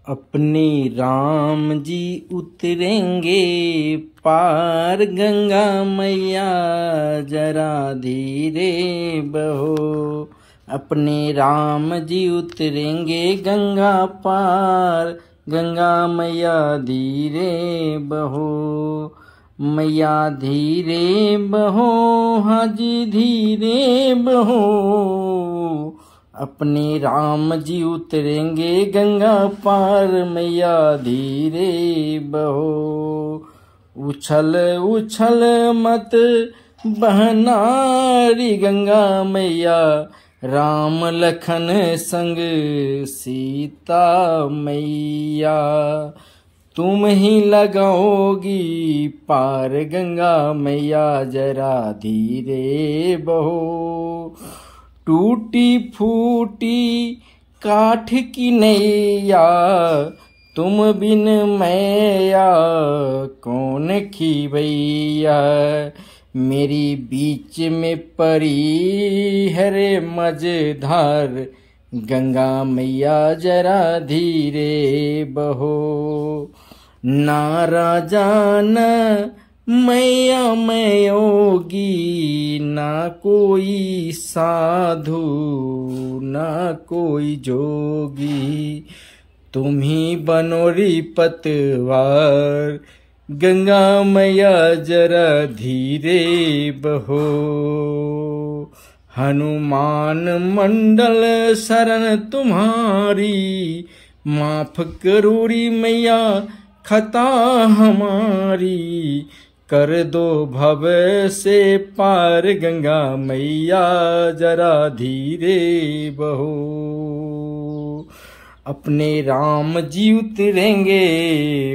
अपने राम जी उतरेंगे पार गंगा मैया जरा धीरे बहो। अपने राम जी उतरेंगे गंगा पार गंगा मैया धीरे बहो। मैया धीरे बहो हाजी धीरे बहो। अपने राम जी उतरेंगे गंगा पार मैया धीरे बहो। उछल उछल मत बहनारी गंगा मैया राम लखन संग सीता मैया। तुम ही लगाओगी पार गंगा मैया जरा धीरे बहो। टूटी फूटी काठ की नैया तुम बिन मैया कौन खीवैया। मेरी बीच में पड़ी हरे मझधार गंगा मैया जरा धीरे बहो। ना राजा न मैया मैं योगी ना कोई साधु ना कोई जोगी। तुम ही बनोरी पतवार गंगा मैया जरा धीरे बहो। हनुमान मंडल शरण तुम्हारी माफ करोरी मैया खता हमारी। कर दो भव से पार गंगा मैया जरा धीरे बहो। अपने राम जी उतरेंगे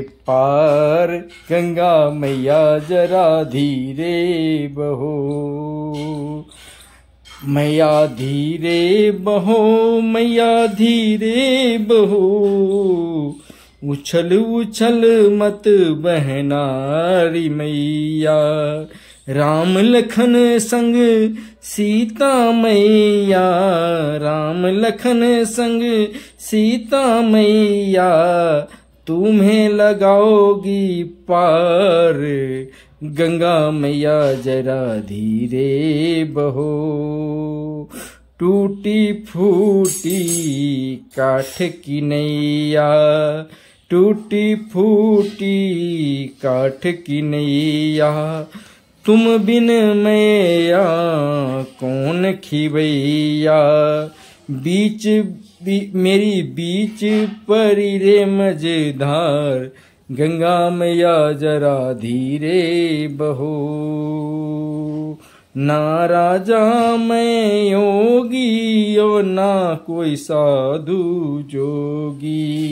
पार गंगा मैया जरा धीरे बहो। मैया धीरे बहो मैया धीरे बहो। उछल उछल मत बहनारी मैया राम लखन संग सीता मैया। राम लखन संग सीता मैया तुम्हें लगाओगी पार गंगा मैया जरा धीरे बहो। टूटी फूटी काठ की नैया टूटी फूटी काठ की नैया तुम बिन मैया कौन खिवैया। मेरी बीच परी रे मझधार गंगा मैया जरा धीरे बहो। ना राजा मैं योगी और ना कोई साधु जोगी।